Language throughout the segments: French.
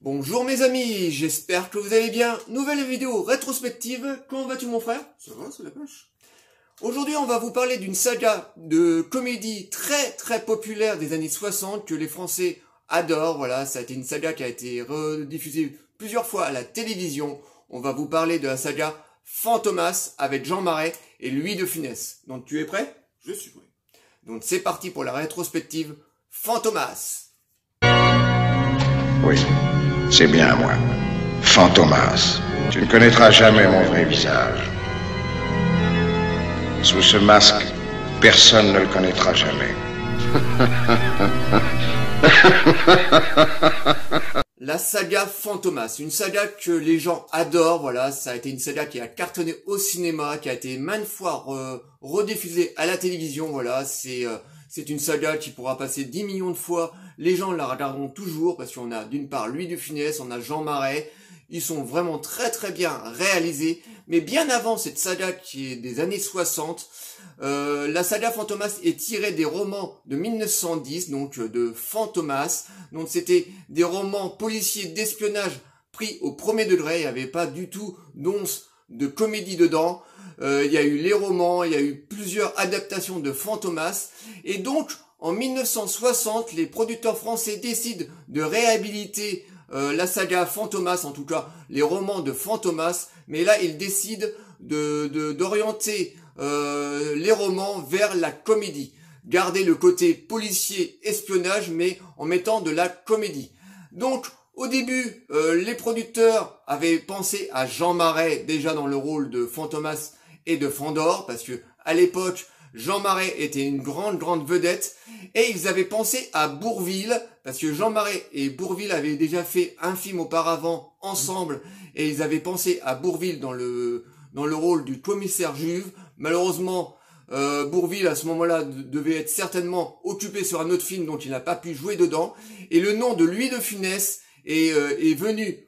Bonjour mes amis, j'espère que vous allez bien. Nouvelle vidéo rétrospective. Comment vas-tu mon frère? Ça va, c'est la pêche. Aujourd'hui on va vous parler d'une saga de comédie très populaire des années 60 que les Français adorent. Voilà, ça a été une saga qui a été rediffusée plusieurs fois à la télévision. On va vous parler de la saga Fantomas avec Jean Marais et Louis de Funès. Donc tu es prêt? Je suis prêt. Donc c'est parti pour la rétrospective Fantomas. Oui, c'est bien moi. Fantomas. Tu ne connaîtras jamais mon vrai visage. Sous ce masque, personne ne le connaîtra jamais. La saga Fantomas, une saga que les gens adorent, voilà, ça a été une saga qui a cartonné au cinéma, qui a été maintes fois rediffusée à la télévision, voilà, c'est une saga qui pourra passer 10 millions de fois, les gens la regarderont toujours, parce qu'on a d'une part Louis de Funès, on a Jean Marais, ils sont vraiment très bien réalisés, mais bien avant cette saga qui est des années 60, la saga Fantomas est tirée des romans de 1910, donc de Fantomas. Donc c'était des romans policiers d'espionnage pris au premier degré, il n'y avait pas du tout d'once de comédie dedans. Il y a eu les romans, il y a eu plusieurs adaptations de Fantomas, et donc en 1960, les producteurs français décident de réhabiliter la saga Fantomas, en tout cas les romans de Fantomas, mais là ils décident d'orienter les romans vers la comédie. Garder le côté policier espionnage, mais en mettant de la comédie. Donc au début, les producteurs avaient pensé à Jean Marais déjà dans le rôle de Fantomas et de Fandor, parce que à l'époque Jean Marais était une grande vedette, et ils avaient pensé à Bourvil, parce que Jean Marais et Bourvil avaient déjà fait un film auparavant ensemble, et ils avaient pensé à Bourvil dans le rôle du commissaire Juve. Malheureusement, Bourvil à ce moment-là devait être certainement occupé sur un autre film, donc il n'a pas pu jouer dedans, et le nom de Louis de Funès est venu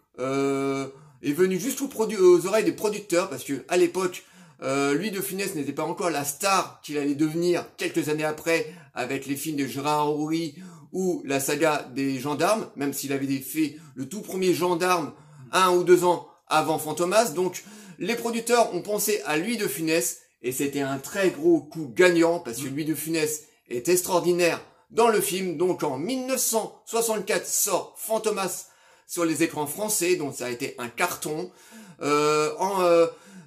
juste aux oreilles des producteurs, parce que à l'époque, Louis de Funès n'était pas encore la star qu'il allait devenir quelques années après avec les films de Gérard Houry ou la saga des gendarmes, même s'il avait fait le tout premier gendarme 1 ou 2 ans avant Fantomas. Donc les producteurs ont pensé à Louis de Funès, et c'était un très gros coup gagnant parce que Louis de Funès est extraordinaire dans le film. Donc en 1964 sort Fantomas sur les écrans français, donc ça a été un carton.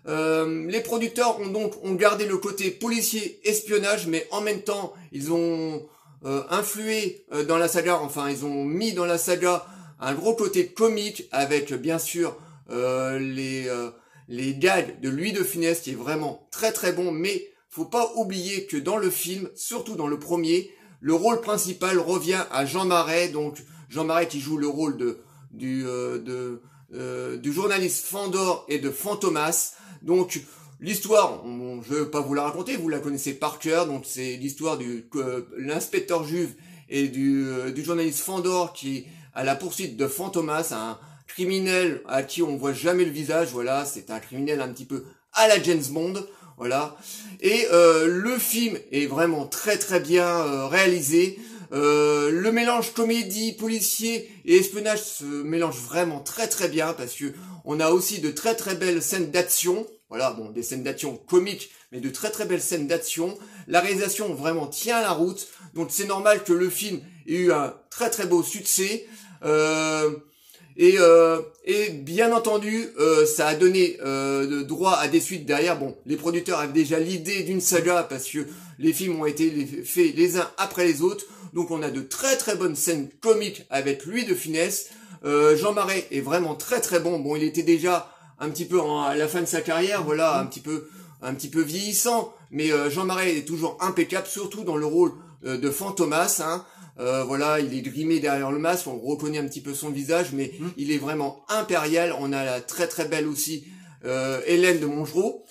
Les producteurs ont gardé le côté policier espionnage, mais en même temps ils ont influé dans la saga, enfin ils ont mis dans la saga un gros côté comique avec bien sûr les gags de Louis de Funès qui est vraiment très bon, mais faut pas oublier que dans le film, surtout dans le premier, le rôle principal revient à Jean Marais, donc Jean Marais qui joue le rôle du journaliste Fandor et de Fantomas. Donc l'histoire, je vais pas vous la raconter, vous la connaissez par cœur. Donc c'est l'histoire de l'inspecteur Juve et du journaliste Fandor qui est à la poursuite de Fantomas, un criminel à qui on voit jamais le visage. Voilà, c'est un criminel un petit peu à la James Bond. Voilà, et le film est vraiment très bien réalisé. Le mélange comédie, policier et espionnage se mélange vraiment très bien, parce que on a aussi de très belles scènes d'action. Voilà, bon, des scènes d'action comiques, mais de très belles scènes d'action. La réalisation vraiment tient la route, donc c'est normal que le film ait eu un très beau succès. Et bien entendu, ça a donné droit à des suites derrière. Bon, les producteurs avaient déjà l'idée d'une saga parce que les films ont été faits les uns après les autres. Donc on a de très bonnes scènes comiques avec Louis de Funès. Jean Marais est vraiment très bon. Bon, il était déjà un petit peu à la fin de sa carrière, voilà, un petit peu vieillissant, mais Jean Marais est toujours impeccable, surtout dans le rôle de Fantomas, hein. Voilà, il est grimé derrière le masque, on reconnaît un petit peu son visage, mais il est vraiment impérial. On a la très belle aussi Hélène de Montgeroult,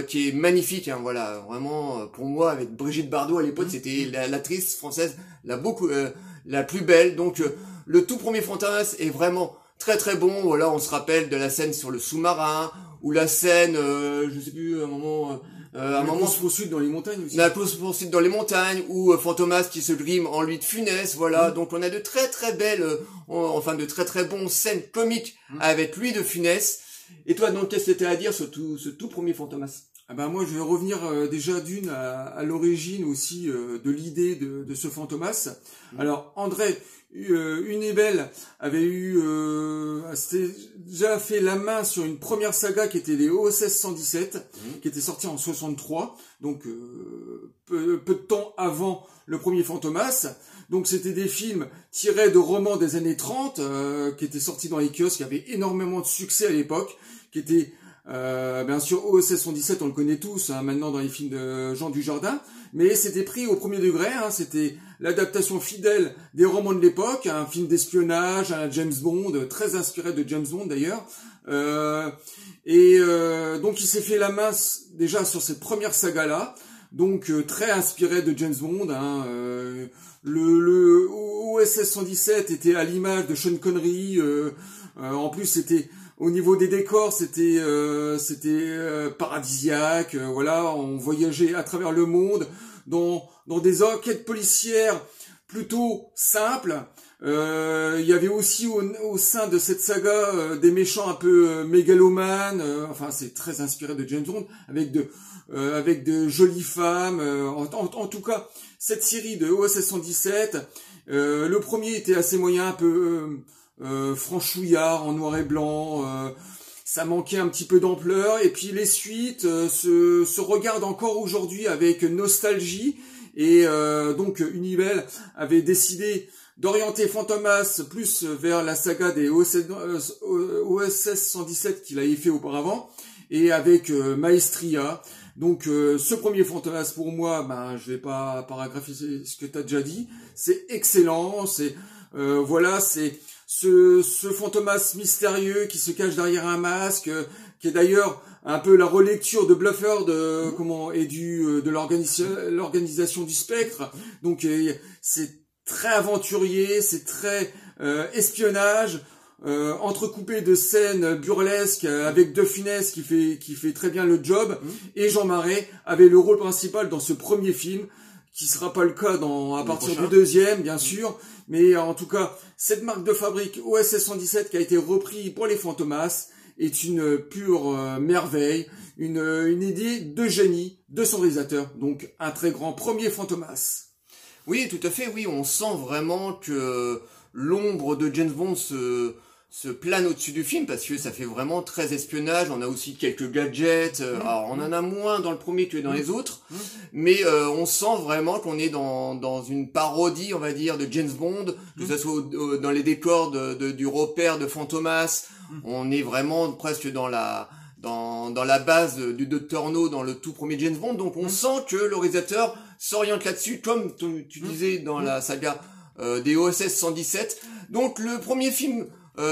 qui est magnifique, hein, voilà, vraiment pour moi avec Brigitte Bardot à l'époque, c'était l'actrice française la plus belle. Donc le tout premier Fantomas est vraiment très bon. Voilà, on se rappelle de la scène sur le sous-marin ou la scène, je sais plus, un moment poursuite dans les montagnes aussi. La poursuite dans les montagnes, ou Fantomas qui se grime en Louis de Funès, voilà. Donc on a de très très belles, de très très bons scènes comiques avec Louis de Funès. Et toi, donc, qu'est-ce que t'as à dire sur ce tout premier Fantomas? Ah ben moi je vais revenir déjà à l'origine aussi de l'idée de ce Fantomas. Alors André Hunebelle avait s'était déjà fait la main sur une première saga qui était les OSS 117, qui était sortie en 63, donc peu de temps avant le premier Fantomas. Donc c'était des films tirés de romans des années 30 qui étaient sortis dans les kiosques, qui avaient énormément de succès à l'époque, qui étaient bien sûr, OSS 117, on le connaît tous, hein, maintenant dans les films de Jean Dujardin, mais c'était pris au premier degré, hein, c'était l'adaptation fidèle des romans de l'époque, un film d'espionnage, un James Bond, très inspiré de James Bond d'ailleurs, donc il s'est fait la main déjà sur cette première saga-là, donc très inspiré de James Bond, hein, le OSS 117 était à l'image de Sean Connery, en plus c'était... Au niveau des décors, c'était paradisiaque. Voilà, on voyageait à travers le monde dans des enquêtes policières plutôt simples. Il y avait aussi au sein de cette saga des méchants un peu mégalomanes. Enfin, c'est très inspiré de James Bond, avec de jolies femmes. En tout cas, cette série de OSS 117, le premier était assez moyen, un peu franchouillard en noir et blanc, ça manquait un petit peu d'ampleur, et puis les suites se regardent encore aujourd'hui avec nostalgie, et donc Hunebelle avait décidé d'orienter Fantomas plus vers la saga des OSS 117 qu'il avait fait auparavant, et avec Maestria. Donc ce premier Fantomas pour moi, je vais pas paragraphier ce que tu as déjà dit, c'est excellent, c'est c'est ce Fantomas mystérieux qui se cache derrière un masque, qui est d'ailleurs un peu la relecture de Bluffer de l'organisation du Spectre. Donc c'est très aventurier, c'est très espionnage, entrecoupé de scènes burlesques avec De Funès qui fait très bien le job, et Jean Marais avait le rôle principal dans ce premier film, qui sera pas le cas à partir du deuxième, bien sûr, mais en tout cas, cette marque de fabrique OSS 117 qui a été repris pour les Fantomas est une pure merveille, une idée de génie de son réalisateur, donc un très grand premier Fantomas. Oui, tout à fait, oui, on sent vraiment que l'ombre de James Bond se plane au-dessus du film, parce que ça fait vraiment très espionnage. On a aussi quelques gadgets, alors on en a moins dans le premier que dans les autres, mais on sent vraiment qu'on est dans une parodie, on va dire, de James Bond, que ça soit dans les décors du repère de Fantomas. On est vraiment presque dans la base du Dr. No dans le tout premier James Bond, donc on sent que le réalisateur s'oriente là-dessus, comme tu disais dans la saga des OSS 117. Donc le premier film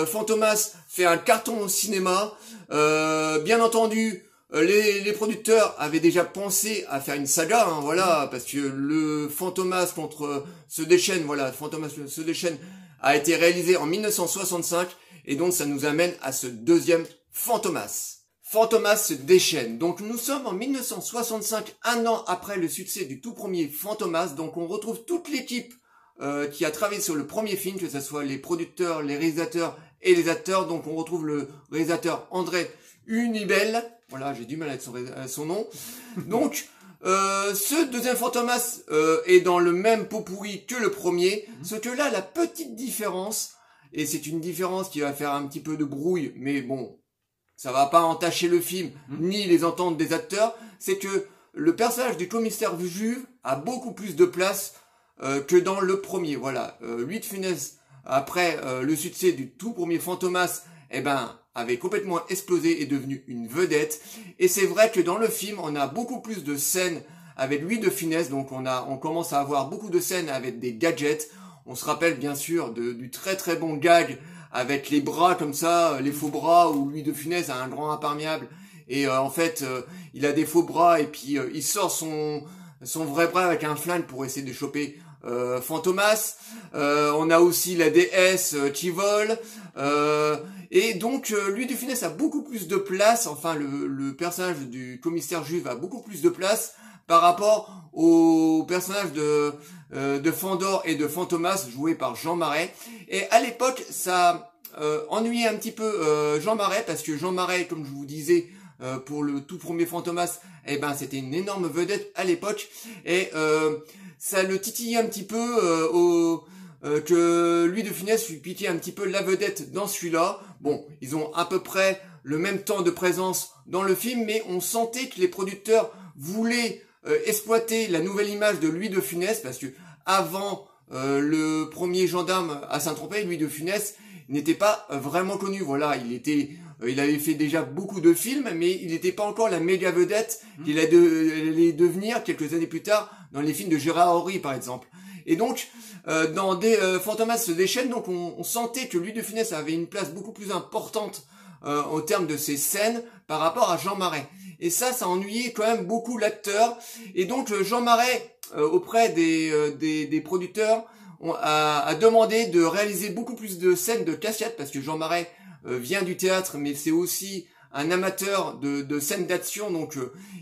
Fantomas fait un carton au cinéma. Bien entendu, les producteurs avaient déjà pensé à faire une saga, hein, voilà, parce que le Fantomas contre se déchaîne, voilà, Fantomas se déchaîne a été réalisé en 1965, et donc ça nous amène à ce deuxième Fantomas. Fantomas se déchaîne. Donc nous sommes en 1965, un an après le succès du tout premier Fantomas. Donc on retrouve toute l'équipe qui a travaillé sur le premier film, que ce soit les producteurs, les réalisateurs et les acteurs. Donc on retrouve le réalisateur André Hunebelle. Voilà, j'ai du mal avec son nom. Donc ce deuxième Fantomas est dans le même pot pourri que le premier. Ce que là, la petite différence, et c'est une différence qui va faire un petit peu de brouille, mais bon, ça va pas entacher le film, ni les ententes des acteurs, c'est que le personnage du commissaire Juve a beaucoup plus de place que dans le premier. Voilà, Louis de Funès, après le succès du tout premier Fantomas, avait complètement explosé et devenu une vedette. Et c'est vrai que dans le film, on a beaucoup plus de scènes avec Louis de Funès, donc on commence à avoir beaucoup de scènes avec des gadgets. On se rappelle bien sûr du très très bon gag avec les bras comme ça, les faux bras, où Louis de Funès a un grand imperméable, et en fait il a des faux bras, et puis il sort son vrai bras avec un flingue pour essayer de choper Fantomas. On a aussi la déesse qui vole. Et donc Louis de Funès a beaucoup plus de place, enfin le personnage du commissaire Juve a beaucoup plus de place par rapport au personnage de Fandor et de Fantomas joué par Jean Marais. Et à l'époque, ça ennuyait un petit peu Jean Marais, parce que Jean Marais, comme je vous disais, pour le tout premier Fantomas, eh ben c'était une énorme vedette à l'époque, et ça le titillait un petit peu que Louis de Funès lui piquait un petit peu la vedette dans celui-là. Bon, ils ont à peu près le même temps de présence dans le film, mais on sentait que les producteurs voulaient exploiter la nouvelle image de Louis de Funès, parce que avant le premier gendarme à Saint-Tropez, Louis de Funès n'était pas vraiment connu. Voilà, il avait fait déjà beaucoup de films, mais il n'était pas encore la méga vedette qu'il allait devenir quelques années plus tard dans les films de Gérard Horry, par exemple. Et donc, dans Fantomas se déchaîne, donc on sentait que Louis de Funès avait une place beaucoup plus importante au terme de ses scènes par rapport à Jean Marais. Et ça ennuyait quand même beaucoup l'acteur. Et donc Jean Marais, auprès des producteurs, a demandé de réaliser beaucoup plus de scènes de cascades, parce que Jean Marais vient du théâtre, mais c'est aussi un amateur de scènes d'action, donc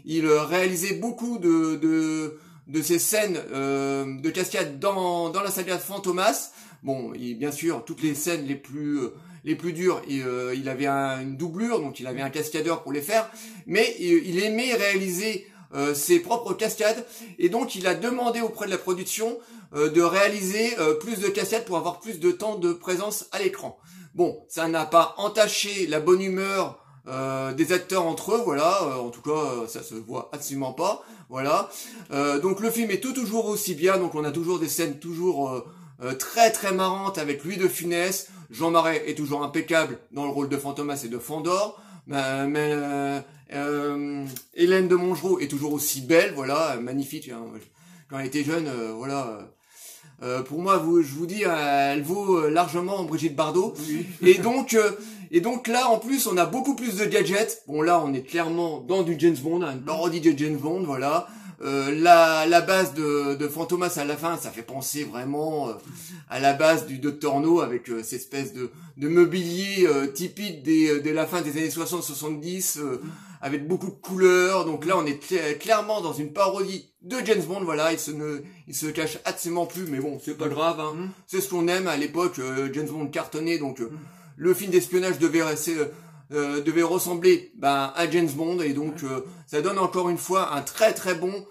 il réalisait beaucoup de ces scènes de cascades dans la saga Fantomas. Bon, bien sûr, toutes les scènes les plus dures, il avait une doublure, donc il avait un cascadeur pour les faire, mais il aimait réaliser ses propres cascades, et donc il a demandé auprès de la production de réaliser plus de cascades pour avoir plus de temps de présence à l'écran. Bon, ça n'a pas entaché la bonne humeur des acteurs entre eux, voilà, en tout cas ça se voit absolument pas, voilà. Donc le film est toujours aussi bien, donc on a toujours des scènes toujours très très marrantes avec Louis de Funès. Jean Marais est toujours impeccable dans le rôle de Fantomas et de Fandor, mais Hélène de Montgeroult est toujours aussi belle, voilà, magnifique, hein. Quand elle était jeune, voilà. Pour moi, je vous dis, elle vaut largement Brigitte Bardot. Oui. Et donc là, en plus, on a beaucoup plus de gadgets. Bon, là, on est clairement dans du James Bond, une parodie de James Bond, voilà. La base de Fantomas à la fin, ça fait penser vraiment à la base du Dr No, avec cette espèce de mobilier typique de la fin des années 60-70, avec beaucoup de couleurs. Donc là, on est clairement dans une parodie de James Bond, voilà. Il se cache absolument plus, mais bon, c'est pas grave, hein. C'est ce qu'on aime à l'époque. James Bond cartonnait, donc le film d'espionnage devait ressembler à James Bond, et donc ça donne encore une fois un très très bon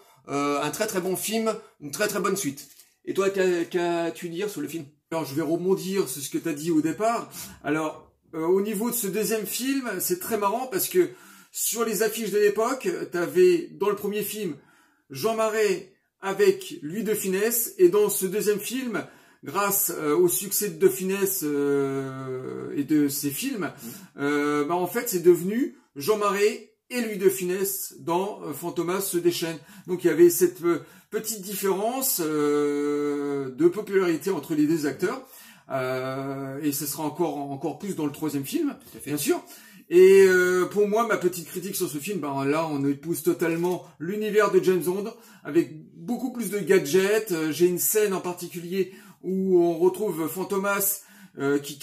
film, une très très bonne suite. Et toi, qu'as-tu dire sur le film? Alors je vais rebondir sur ce que tu as dit au départ. Alors au niveau de ce deuxième film, c'est très marrant parce que sur les affiches de l'époque, tu avais dans le premier film Jean Marais avec Louis de Funès, et dans ce deuxième film, grâce au succès de Funès et de ses films, en fait c'est devenu Jean Marais et Louis de Funès dans Fantomas se déchaîne. Donc il y avait cette petite différence de popularité entre les deux acteurs, et ce sera encore plus dans le troisième film, bien sûr. Et pour moi, ma petite critique sur ce film, là on épouse totalement l'univers de James Bond avec beaucoup plus de gadgets. J'ai une scène en particulier où on retrouve Fantomas qui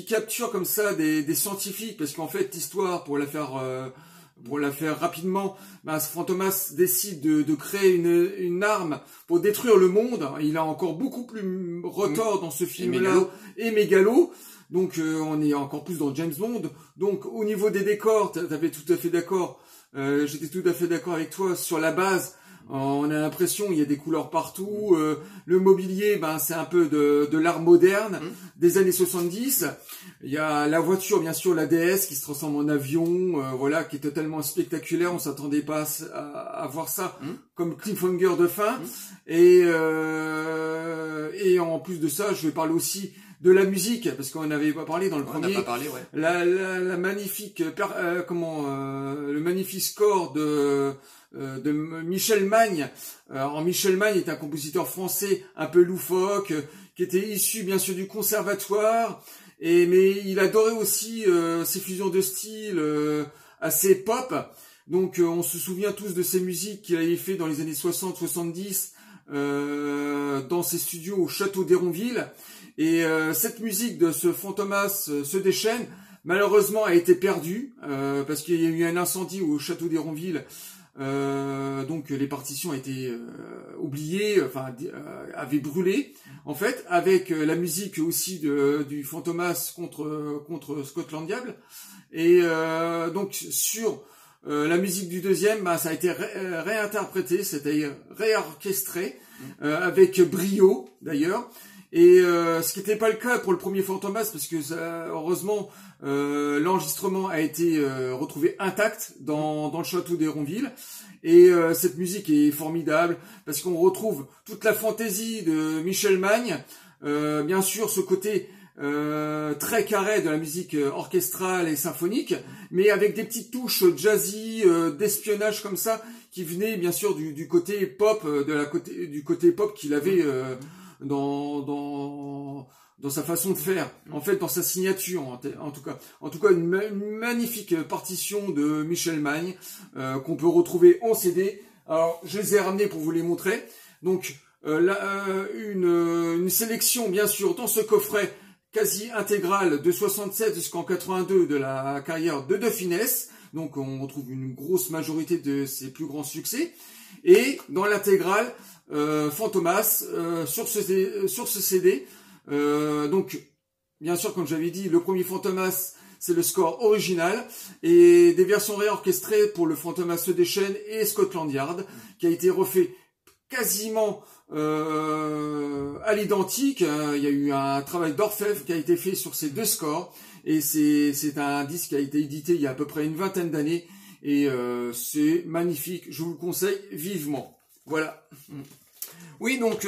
capture comme ça des scientifiques, parce qu'en fait l'histoire, pour la faire rapidement, Fantomas décide de créer une arme pour détruire le monde. Il a encore beaucoup plus retors dans ce film-là, et mégalo. Donc on est encore plus dans James Bond. Donc au niveau des décors, t'avais tout à fait d'accord. J'étais tout à fait d'accord avec toi sur la base. On a l'impression il y a des couleurs partout. Le mobilier, c'est un peu de l'art moderne des années 70. Il y a la voiture, bien sûr, la DS qui se transforme en avion, voilà, qui est totalement spectaculaire. On s'attendait pas à voir ça comme cliffhanger de fin. Et en plus de ça, je vais parler aussi de la musique, parce qu'on n'avait pas parlé dans le premier. On n'a pas parlé, ouais. La magnifique, le magnifique score de Michel Magne. Alors Michel Magne est un compositeur français un peu loufoque, qui était issu bien sûr du conservatoire, mais il adorait aussi ces fusions de style assez pop. Donc on se souvient tous de ces musiques qu'il avait fait dans les années 60-70 dans ses studios au château d'Héronville. Et cette musique de ce Fantomas se déchaîne, malheureusement a été perdue, parce qu'il y a eu un incendie au château d'Héronville. Donc les partitions étaient oubliées, enfin avaient brûlé en fait, avec la musique aussi du Fantomas contre Scotland Yard. Et donc sur la musique du deuxième, bah, ça a été réinterprété, c'était réorchestré avec brio d'ailleurs. Et ce qui n'était pas le cas pour le premier Fantomas, parce que heureusement l'enregistrement a été retrouvé intact dans le château d'Héronville. Et cette musique est formidable parce qu'on retrouve toute la fantaisie de Michel Magne, bien sûr ce côté très carré de la musique orchestrale et symphonique, mais avec des petites touches jazzy, d'espionnage comme ça, qui venaient bien sûr du côté pop, du côté pop qu'il avait dans sa façon de faire, en fait dans sa signature en tout cas une magnifique partition de Michel Magne qu'on peut retrouver en CD. Alors je les ai ramenés pour vous les montrer. Donc une sélection bien sûr dans ce coffret quasi intégrale de 67 jusqu'en 82 de la carrière de De Funès. Donc on retrouve une grosse majorité de ses plus grands succès. Et dans l'intégrale Fantomas sur ce CD. Donc bien sûr, comme j'avais dit, le premier Fantomas c'est le score original et des versions réorchestrées pour le Fantomas se déchaîne et Scotland Yard qui a été refait quasiment à l'identique. Il y a eu un travail d'orfèvre qui a été fait sur ces deux scores et c'est un disque qui a été édité il y a à peu près une vingtaine d'années et c'est magnifique, je vous le conseille vivement. Voilà. Oui, donc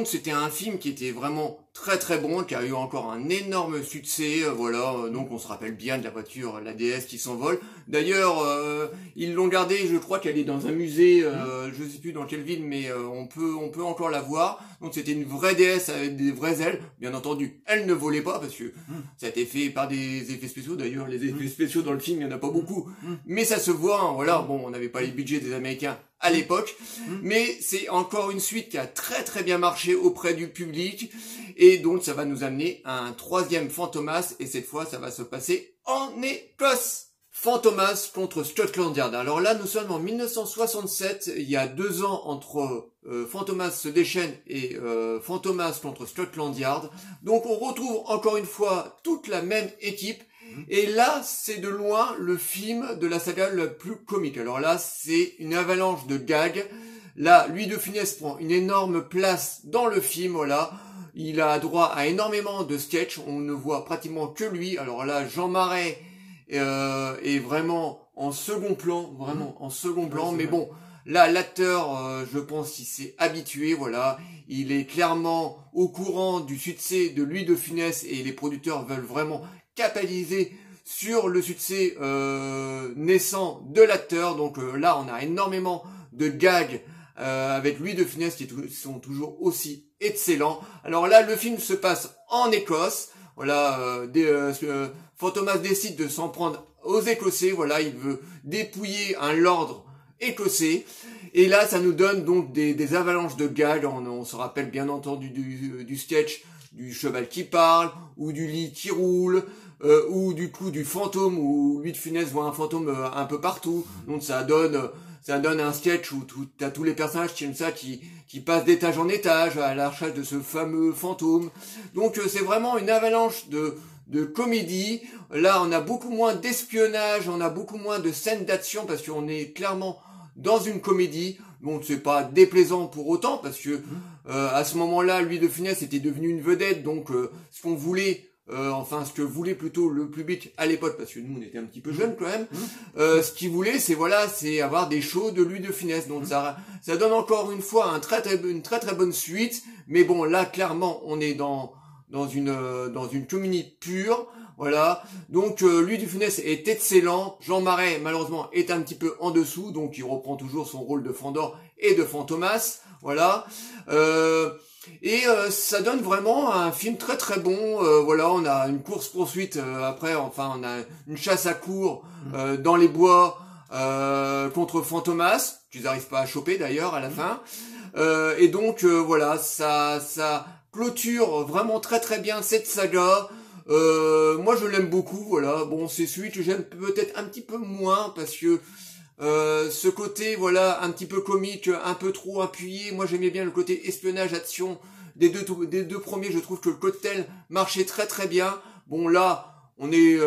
c'était un film qui était vraiment très très bon, qui a eu encore un énorme succès, voilà, donc on se rappelle bien de la voiture, la DS qui s'envole. D'ailleurs, ils l'ont gardée, je crois qu'elle est dans un musée, je sais plus dans quelle ville, mais on peut encore la voir. Donc c'était une vraie DS avec des vraies ailes, bien entendu, elle ne volait pas parce que ça a été fait par des effets spéciaux. D'ailleurs, les effets spéciaux dans le film, il n'y en a pas beaucoup, mais ça se voit, hein, voilà, bon, on n'avait pas les budgets des Américains à l'époque, mais c'est encore une suite qui a très très bien marché auprès du public, et donc ça va nous amener à un troisième Fantomas, et cette fois ça va se passer en Écosse. Fantomas contre Scotland Yard. Alors là nous sommes en 1967, il y a 2 ans entre Fantomas se déchaîne et Fantomas contre Scotland Yard, donc on retrouve encore une fois toute la même équipe. Et là, c'est de loin le film de la saga le plus comique. Alors là, c'est une avalanche de gags. Là, Louis de Funès prend une énorme place dans le film, voilà. Il a droit à énormément de sketchs. On ne voit pratiquement que lui. Alors là, Jean Marais est vraiment en second plan, mais bon, là, l'acteur, je pense qu'il s'est habitué, voilà. Il est clairement au courant du succès de Louis de Funès et les producteurs veulent vraiment capitaliser sur le succès naissant de l'acteur. Donc là, on a énormément de gags avec Louis de Funès qui sont toujours aussi excellents. Alors là, le film se passe en Écosse. Voilà, Fantomas décide de s'en prendre aux Écossais. Voilà, il veut dépouiller un lord écossais. Et là, ça nous donne donc des avalanches de gags. On se rappelle bien entendu du sketch du cheval qui parle, ou du lit qui roule, ou du coup du fantôme, où Louis de Funès voit un fantôme un peu partout. Donc ça donne un sketch où t'as tous les personnages qui passent d'étage en étage à la recherche de ce fameux fantôme. Donc c'est vraiment une avalanche de comédie. Là on a beaucoup moins d'espionnage, on a beaucoup moins de scènes d'action parce qu'on est clairement dans une comédie. Bon, c'est pas déplaisant pour autant parce que à ce moment-là, Louis de Funès était devenu une vedette, donc ce qu'on voulait, ce que voulait plutôt le public à l'époque, parce que nous on était un petit peu jeunes quand même, ce qu'il voulait, c'est avoir des shows de Louis de Funès. Donc ça donne encore une fois une très très bonne suite. Mais bon, là clairement, on est dans une comédie pure. Voilà, donc Louis de Funès est excellent, Jean Marais malheureusement est un petit peu en dessous, donc il reprend toujours son rôle de Fandor et de Fantomas, voilà, ça donne vraiment un film très très bon. Voilà, on a une course-poursuite après, enfin on a une chasse à courre dans les bois contre Fantomas, qu'ils n'arrivent pas à choper d'ailleurs à la fin, et donc voilà, ça clôture vraiment très très bien cette saga. Moi je l'aime beaucoup, voilà. Bon, c'est celui que j'aime peut-être un petit peu moins parce que ce côté, voilà, un petit peu comique, un peu trop appuyé. Moi j'aimais bien le côté espionnage, action des deux premiers. Je trouve que le cocktail marchait très très bien. Bon là, on est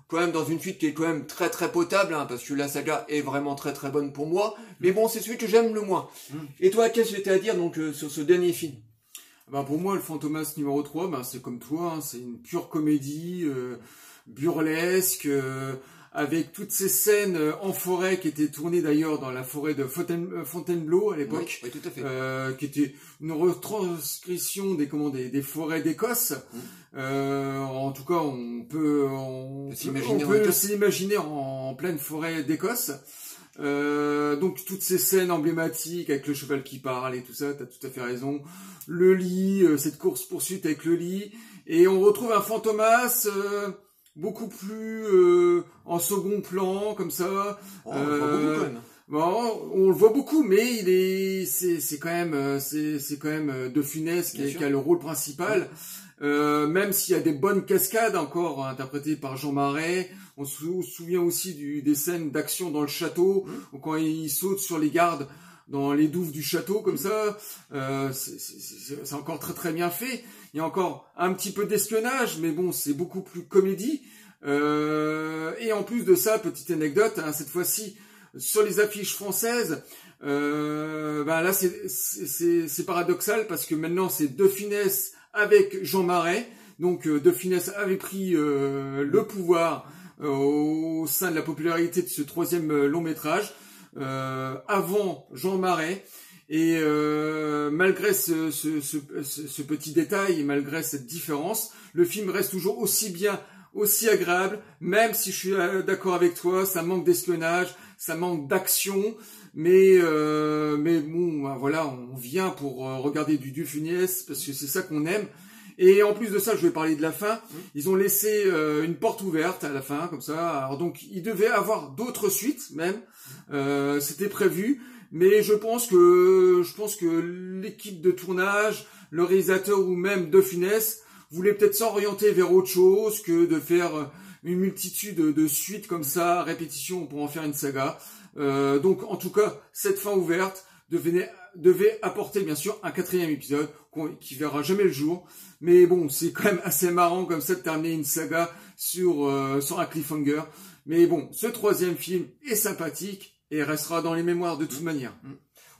quand même dans une suite qui est quand même très très potable, hein, parce que la saga est vraiment très très bonne pour moi. Mais bon, c'est celui que j'aime le moins. Et toi, qu'est-ce que tu as à dire donc sur ce dernier film? Ben pour moi, le Fantomas numéro 3, ben c'est comme toi, hein, c'est une pure comédie, burlesque, avec toutes ces scènes en forêt qui étaient tournées d'ailleurs dans la forêt de Fontainebleau à l'époque, Oui, tout à fait. qui était une retranscription des forêts d'Écosse. En tout cas, on peut s'imaginer en pleine forêt d'Écosse. Donc toutes ces scènes emblématiques avec le cheval qui parle et tout ça, t'as tout à fait raison. Le lit, cette course poursuite avec le lit, et on retrouve un Fantomas beaucoup plus en second plan comme ça. On le voit beaucoup quand même. Bon, on le voit beaucoup, mais c'est quand même De Funès qui a le rôle principal. Même s'il y a des bonnes cascades encore interprétées par Jean Marais. On se souvient aussi des scènes d'action dans le château, quand il saute sur les gardes dans les douves du château comme ça. C'est encore très très bien fait. Il y a encore un petit peu d'espionnage, mais bon, c'est beaucoup plus comédie. Et en plus de ça, petite anecdote, hein, cette fois-ci sur les affiches françaises, là c'est paradoxal parce que maintenant c'est De Funès avec Jean Marais. Donc De Funès avait pris le pouvoir au sein de la popularité de ce troisième long métrage avant Jean Marais. Et malgré ce petit détail et malgré cette différence, le film reste toujours aussi agréable, même si je suis d'accord avec toi, ça manque d'espionnage, ça manque d'action, mais bon, voilà, on vient pour regarder du Funès parce que c'est ça qu'on aime. Et en plus de ça, je vais parler de la fin. Ils ont laissé une porte ouverte à la fin, comme ça. Alors donc, il devait avoir d'autres suites même. C'était prévu, mais je pense que l'équipe de tournage, le réalisateur ou même De Funès voulait peut-être s'orienter vers autre chose que de faire une multitude de suites comme ça, répétition pour en faire une saga. Donc en tout cas, cette fin ouverte devait apporter bien sûr un 4e épisode qui verra jamais le jour. Mais bon, c'est quand même assez marrant comme ça de terminer une saga sur un cliffhanger. Mais bon, ce 3e film est sympathique et restera dans les mémoires de toute manière.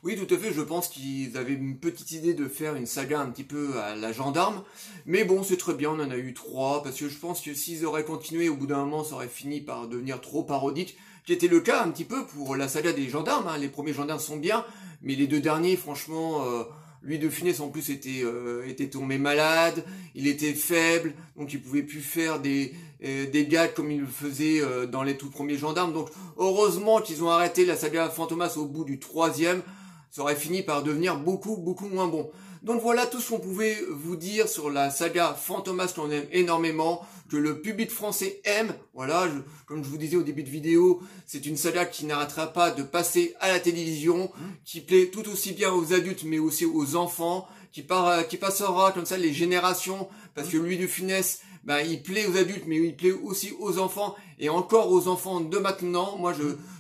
Oui, tout à fait, je pense qu'ils avaient une petite idée de faire une saga un petit peu à la gendarme. Mais bon, c'est très bien, on en a eu 3, parce que je pense que s'ils auraient continué, au bout d'un moment, ça aurait fini par devenir trop parodique, qui était le cas un petit peu pour la saga des gendarmes. Hein. Les premiers gendarmes sont bien, mais les 2 derniers, franchement, lui De Funès en plus était tombé malade, il était faible, donc il pouvait plus faire des gags comme il le faisait dans les tout premiers gendarmes. Donc heureusement qu'ils ont arrêté la saga Fantomas au bout du 3e, ça aurait fini par devenir beaucoup moins bon. Donc voilà tout ce qu'on pouvait vous dire sur la saga Fantomas qu'on aime énormément, que le public français aime. Voilà, comme je vous disais au début de vidéo, c'est une saga qui n'arrêtera pas de passer à la télévision, qui plaît tout aussi bien aux adultes mais aussi aux enfants, qui passera comme ça les générations, parce que lui De Funès, il plaît aux adultes mais il plaît aussi aux enfants, et encore aux enfants de maintenant. Moi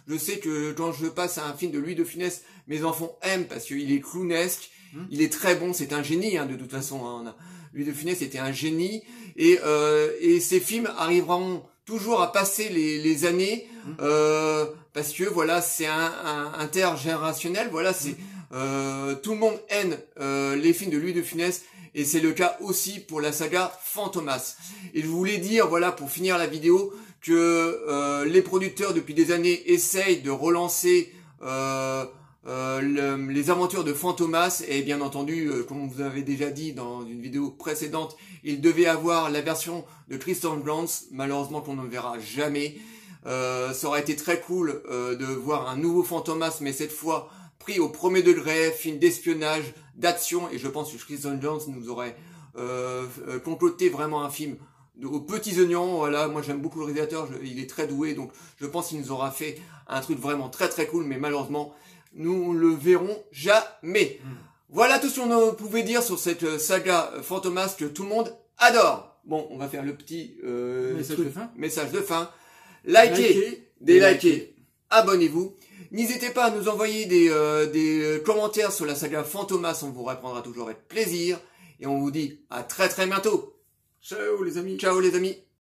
je sais que quand je passe à un film de Louis De Funès, mes enfants aiment parce qu'il est clownesque, il est très bon, c'est un génie, hein, de toute façon. Hein. Louis De Funès était un génie, et ces films arriveront toujours à passer les années, parce que voilà, c'est un intergénérationnel. Voilà, c'est tout le monde aime les films de Louis De Funès, et c'est le cas aussi pour la saga Fantomas. Et je voulais dire, voilà, pour finir la vidéo, que les producteurs depuis des années essayent de relancer les aventures de Fantomas, et bien entendu, comme on vous avait déjà dit dans une vidéo précédente, il devait avoir la version de Christophe Gans, malheureusement qu'on ne verra jamais. Ça aurait été très cool de voir un nouveau Fantomas, mais cette fois pris au premier degré, film d'espionnage, d'action, et je pense que Christophe Gans nous aurait concocté vraiment un film aux petits oignons. Voilà, moi j'aime beaucoup le réalisateur, il est très doué, donc je pense qu'il nous aura fait un truc vraiment très cool, mais malheureusement nous le verrons jamais. Voilà tout ce qu'on pouvait dire sur cette saga Fantomas que tout le monde adore. Bon, on va faire le petit message de fin. Likez, délikez, abonnez-vous. N'hésitez pas à nous envoyer des commentaires sur la saga Fantomas, on vous répondra toujours avec plaisir. Et on vous dit à très très bientôt. Ciao les amis. Ciao les amis.